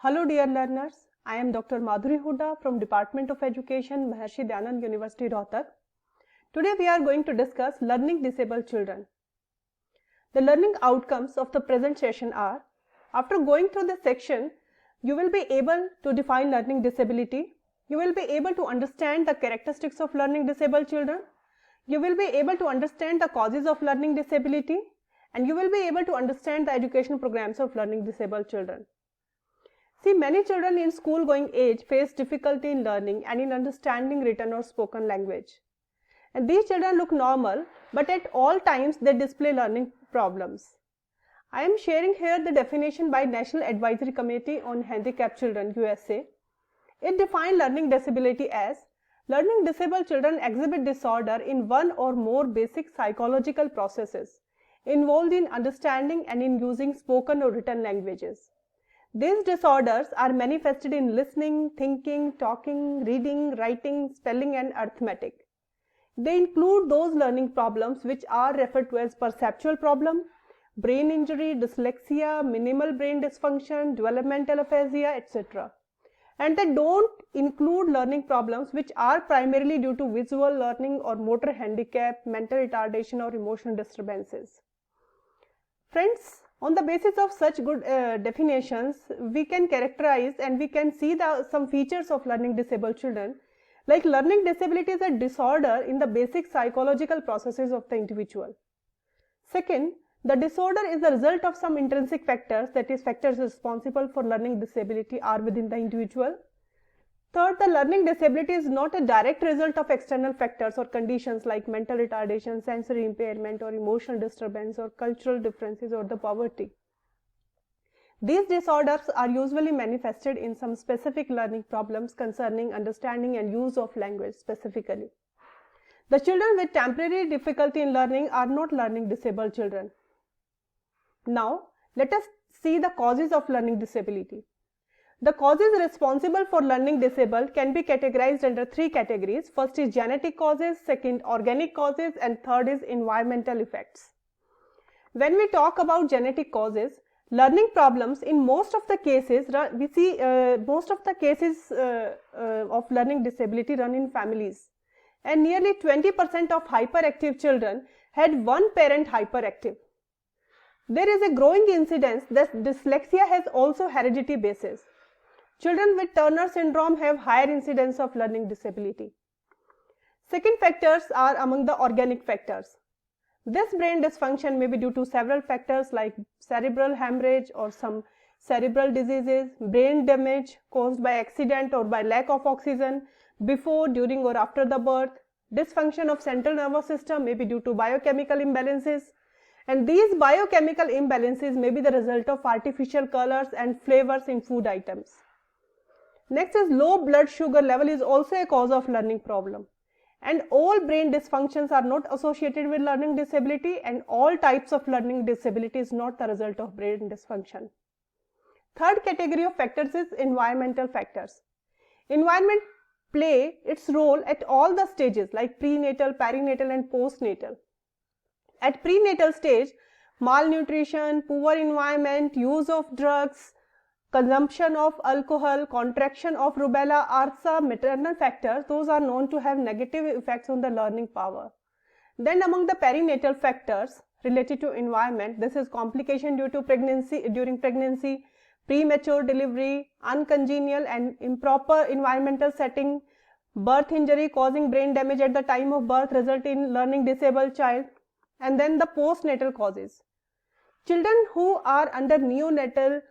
Hello dear learners, I am Dr. Madhuri Huda from Department of Education, Maharshi Dyanand University, Rohtak. Today we are going to discuss learning disabled children. The learning outcomes of the present session are, after going through this section, you will be able to define learning disability, you will be able to understand the characteristics of learning disabled children, you will be able to understand the causes of learning disability, and you will be able to understand the educational programs of learning disabled children. See, many children in school-going age face difficulty in learning and in understanding written or spoken language. And these children look normal, but at all times they display learning problems. I am sharing here the definition by National Advisory Committee on Handicapped Children, USA. It defined learning disability as learning disabled children exhibit disorder in one or more basic psychological processes involved in understanding and in using spoken or written languages. These disorders are manifested in listening, thinking, talking, reading, writing, spelling and arithmetic. They include those learning problems which are referred to as perceptual problem, brain injury, dyslexia, minimal brain dysfunction, developmental aphasia, etc. And they don't include learning problems which are primarily due to visual learning or motor handicap, mental retardation or emotional disturbances. Friends, on the basis of such good definitions, we can characterize and we can see some features of learning disabled children. Like learning disability is a disorder in the basic psychological processes of the individual. Second, the disorder is the result of some intrinsic factors, that is, factors responsible for learning disability are within the individual. Third, the learning disability is not a direct result of external factors or conditions like mental retardation, sensory impairment or emotional disturbance or cultural differences or the poverty. These disorders are usually manifested in some specific learning problems concerning understanding and use of language specifically. The children with temporary difficulty in learning are not learning disabled children. Now, let us see the causes of learning disability. The causes responsible for learning disabled can be categorized under three categories. First is genetic causes, second organic causes, and third is environmental effects. When we talk about genetic causes, learning problems in most of the cases, we see most of the cases of learning disability run in families. And nearly 20% of hyperactive children had one parent hyperactive. There is a growing incidence that dyslexia has also hereditary basis. Children with Turner syndrome have higher incidence of learning disability. Second factors are among the organic factors. This brain dysfunction may be due to several factors like cerebral hemorrhage or some cerebral diseases, brain damage caused by accident or by lack of oxygen before, during or after the birth. Dysfunction of central nervous system may be due to biochemical imbalances, and these biochemical imbalances may be the result of artificial colors and flavors in food items. Next is low blood sugar level is also a cause of learning problem. And all brain dysfunctions are not associated with learning disability, and all types of learning disability is not the result of brain dysfunction. Third category of factors is environmental factors. Environment play its role at all the stages like prenatal, perinatal and postnatal. At prenatal stage, malnutrition, poor environment, use of drugs, consumption of alcohol, contraction of rubella are some maternal factors. Those are known to have negative effects on the learning power. Then among the perinatal factors related to environment, this is complication due to during pregnancy, premature delivery, uncongenial and improper environmental setting, birth injury causing brain damage at the time of birth result in learning disabled child, and then the postnatal causes. Children who are under neonatal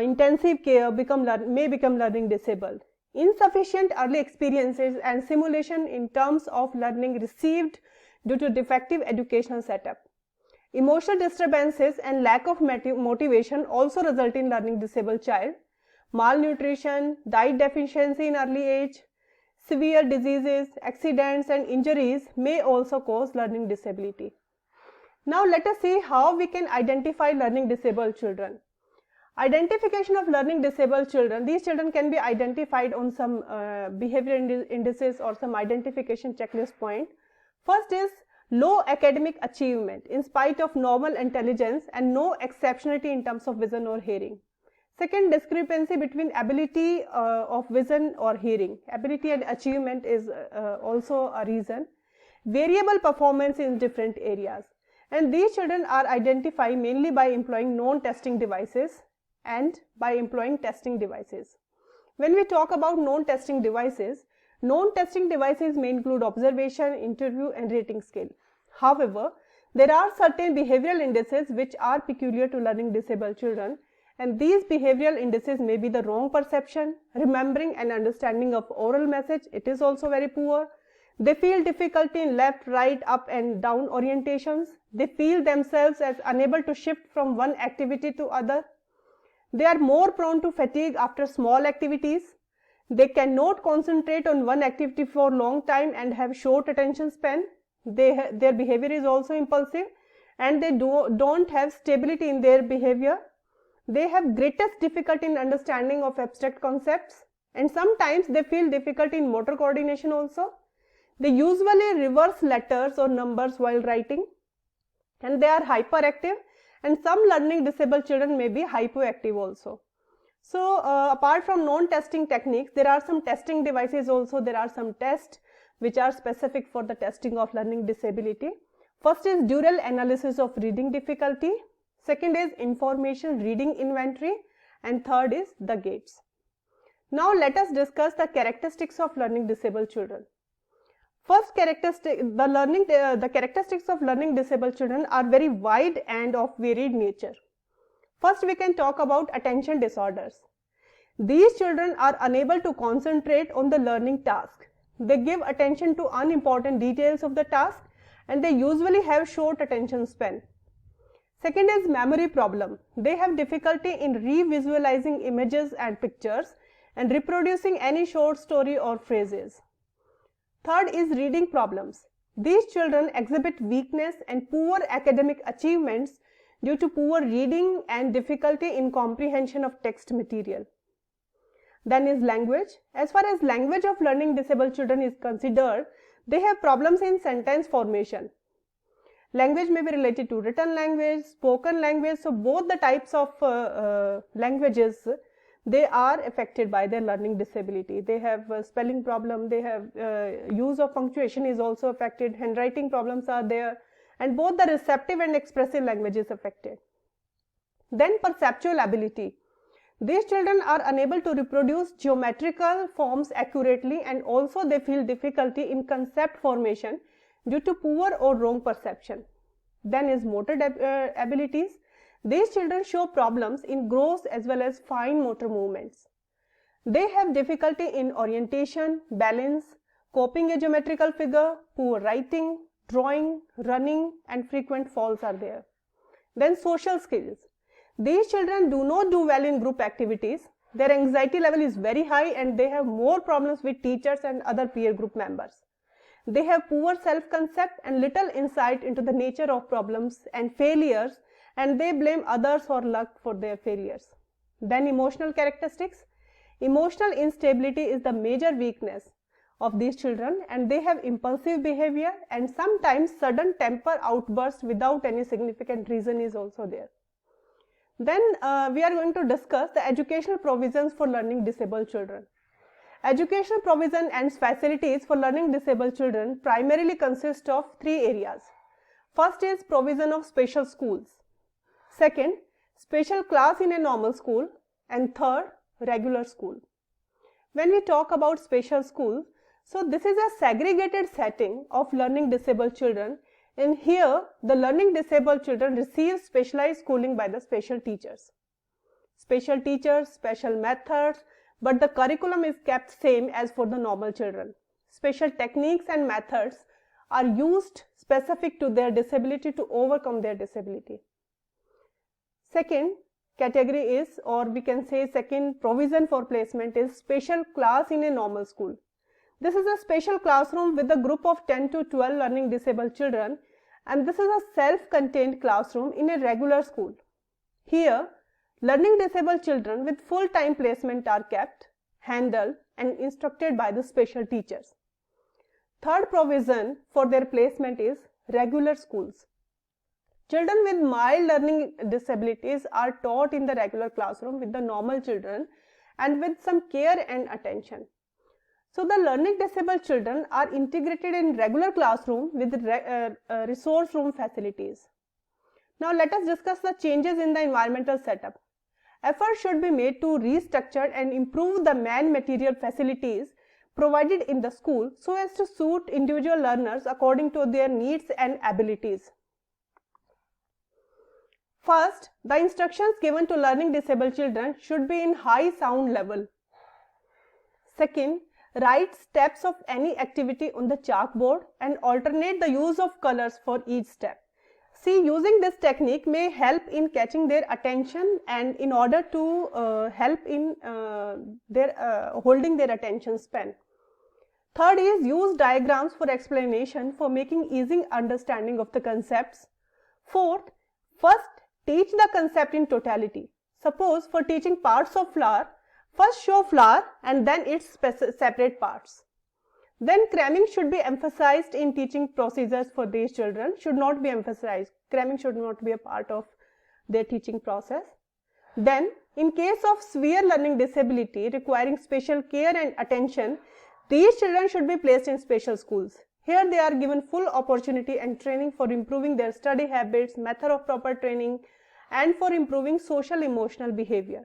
intensive care may become learning disabled. Insufficient early experiences and simulation in terms of learning received due to defective educational setup. Emotional disturbances and lack of motivation also result in learning disabled child. Malnutrition, diet deficiency in early age, severe diseases, accidents and injuries may also cause learning disability. Now let us see how we can identify learning disabled children. Identification of learning disabled children. These children can be identified on some behavior indices or some identification checklist point. First is low academic achievement in spite of normal intelligence and no exceptionality in terms of vision or hearing. Second, discrepancy between ability of vision or hearing. Ability and achievement is also a reason. Variable performance in different areas. And these children are identified mainly by employing non-testing devices and by employing testing devices. When we talk about non-testing devices may include observation, interview and rating scale. However, there are certain behavioral indices which are peculiar to learning disabled children, and these behavioral indices may be the wrong perception, remembering and understanding of oral message, it is also very poor. They feel difficulty in left, right, up and down orientations. They feel themselves as unable to shift from one activity to other. They are more prone to fatigue after small activities. They cannot concentrate on one activity for a long time and have short attention span. Their behavior is also impulsive, and they don't have stability in their behavior. They have greatest difficulty in understanding of abstract concepts, and sometimes they feel difficulty in motor coordination also. They usually reverse letters or numbers while writing, and they are hyperactive, and some learning disabled children may be hypoactive also. So apart from non-testing techniques, there are some testing devices also. There are some tests which are specific for the testing of learning disability. First is dual analysis of reading difficulty. Second is information reading inventory, and third is the gates. Now let us discuss the characteristics of learning disabled children. First characteristic, the characteristics of learning disabled children are very wide and of varied nature. First, we can talk about attention disorders. These children are unable to concentrate on the learning task. They give attention to unimportant details of the task, and they usually have short attention span. Second is memory problem. They have difficulty in revisualizing images and pictures and reproducing any short story or phrases. Third is reading problems. These children exhibit weakness and poor academic achievements due to poor reading and difficulty in comprehension of text material. Then is language. As far as language of learning disabled children is considered, they have problems in sentence formation. Language may be related to written language, spoken language, so both the types of languages, they are affected by their learning disability. They have spelling problem, they have use of punctuation is also affected, handwriting problems are there, and both the receptive and expressive language is affected. Then perceptual ability. These children are unable to reproduce geometrical forms accurately, and also they feel difficulty in concept formation due to poor or wrong perception. Then is motor abilities. These children show problems in gross as well as fine motor movements. They have difficulty in orientation, balance, copying a geometrical figure, poor writing, drawing, running, and frequent falls are there. Then social skills. These children do not do well in group activities. Their anxiety level is very high, and they have more problems with teachers and other peer group members. They have poor self-concept and little insight into the nature of problems and failures, and they blame others or luck for their failures. Then emotional characteristics. Emotional instability is the major weakness of these children, and they have impulsive behavior, and sometimes sudden temper outbursts without any significant reason is also there. Then we are going to discuss the educational provisions for learning disabled children. Educational provision and facilities for learning disabled children primarily consist of three areas. First is provision of special schools. Second, special class in a normal school. And third, regular school. When we talk about special school, so this is a segregated setting of learning disabled children. In here, the learning disabled children receive specialized schooling by the special teachers. Special teachers, special methods, but the curriculum is kept same as for the normal children. Special techniques and methods are used specific to their disability to overcome their disability. Second category is, or we can say second provision for placement is special class in a normal school. This is a special classroom with a group of 10 to 12 learning disabled children, and this is a self-contained classroom in a regular school. Here, learning disabled children with full-time placement are kept, handled, and instructed by the special teachers. Third provision for their placement is regular schools. Children with mild learning disabilities are taught in the regular classroom with the normal children and with some care and attention. So the learning disabled children are integrated in regular classroom with resource room facilities. Now let us discuss the changes in the environmental setup. Efforts should be made to restructure and improve the man-material facilities provided in the school so as to suit individual learners according to their needs and abilities. First, the instructions given to learning disabled children should be in high sound level. Second, write steps of any activity on the chalkboard and alternate the use of colors for each step. See, using this technique may help in catching their attention and in order to help in holding their attention span. Third is use diagrams for explanation for making easy understanding of the concepts. Fourth, first teach the concept in totality. Suppose for teaching parts of flower, first show flower and then its separate parts. Then cramming should be emphasized in teaching procedures for these children, should not be emphasized. Cramming should not be a part of their teaching process. Then, in case of severe learning disability requiring special care and attention, these children should be placed in special schools. Here they are given full opportunity and training for improving their study habits, method of proper training, and for improving social emotional behavior.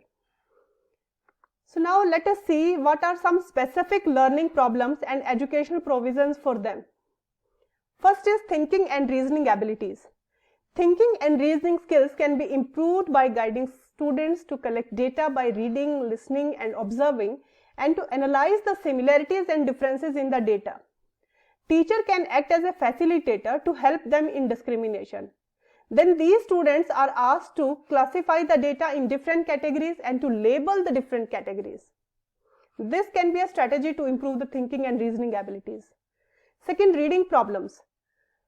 So now let us see what are some specific learning problems and educational provisions for them. First is thinking and reasoning abilities. Thinking and reasoning skills can be improved by guiding students to collect data by reading, listening and observing and to analyze the similarities and differences in the data. Teacher can act as a facilitator to help them in discrimination. Then these students are asked to classify the data in different categories and to label the different categories. This can be a strategy to improve the thinking and reasoning abilities. Second, reading problems.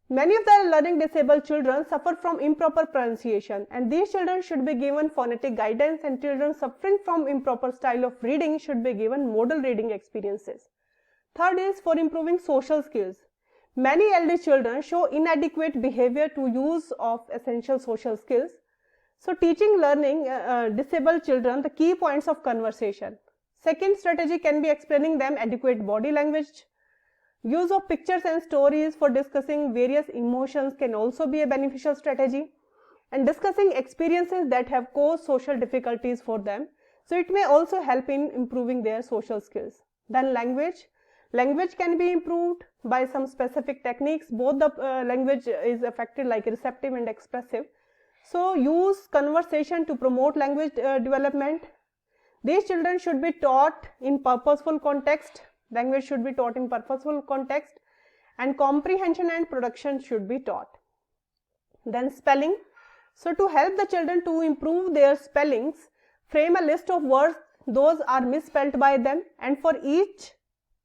Many of the learning disabled children suffer from improper pronunciation and these children should be given phonetic guidance and children suffering from improper style of reading should be given model reading experiences. Third is for improving social skills. Many elderly children show inadequate behavior to use of essential social skills. So teaching learning disabled children the key points of conversation. Second strategy can be explaining them adequate body language. Use of pictures and stories for discussing various emotions can also be a beneficial strategy. And discussing experiences that have caused social difficulties for them. So it may also help in improving their social skills. Then language. Language can be improved by some specific techniques. Both the language is affected like receptive and expressive. So use conversation to promote language development. These children should be taught in purposeful context. Language should be taught in purposeful context and comprehension and production should be taught. Then spelling. So to help the children to improve their spellings, frame a list of words those are misspelled by them and for each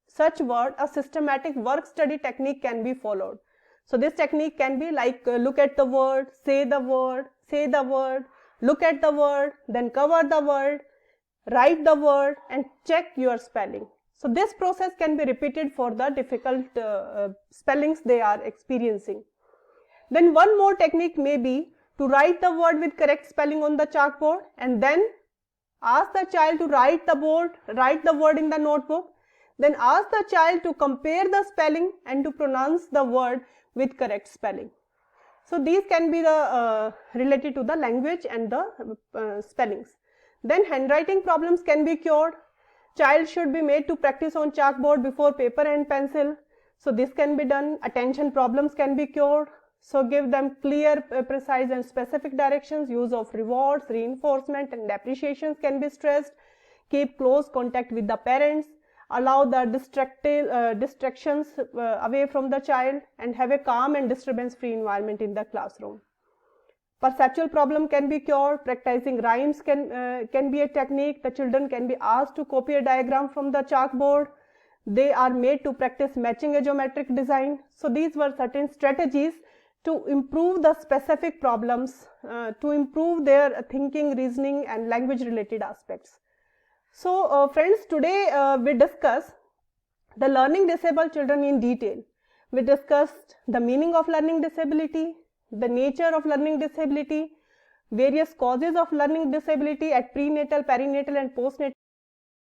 such word a systematic work study technique can be followed. So this technique can be like look at the word, say the word, look at the word, then cover the word, write the word and check your spelling. So this process can be repeated for the difficult spellings they are experiencing. Then one more technique may be to write the word with correct spelling on the chalkboard and then ask the child to write the word in the notebook. Then ask the child to compare the spelling and to pronounce the word with correct spelling. So these can be the related to the language and the spellings. Then handwriting problems can be cured. Child should be made to practice on chalkboard before paper and pencil. So this can be done. Attention problems can be cured. So give them clear, precise and specific directions. Use of rewards, reinforcement and appreciations can be stressed. Keep close contact with the parents. Allow the distractions away from the child and have a calm and disturbance-free environment in the classroom. Perceptual problem can be cured. Practicing rhymes can be a technique. The children can be asked to copy a diagram from the chalkboard. They are made to practice matching a geometric design. So these were certain strategies to improve the specific problems, to improve their thinking, reasoning and language related aspects. So friends, today we discuss the learning disabled children in detail. We discussed the meaning of learning disability, the nature of learning disability, various causes of learning disability at prenatal, perinatal and postnatal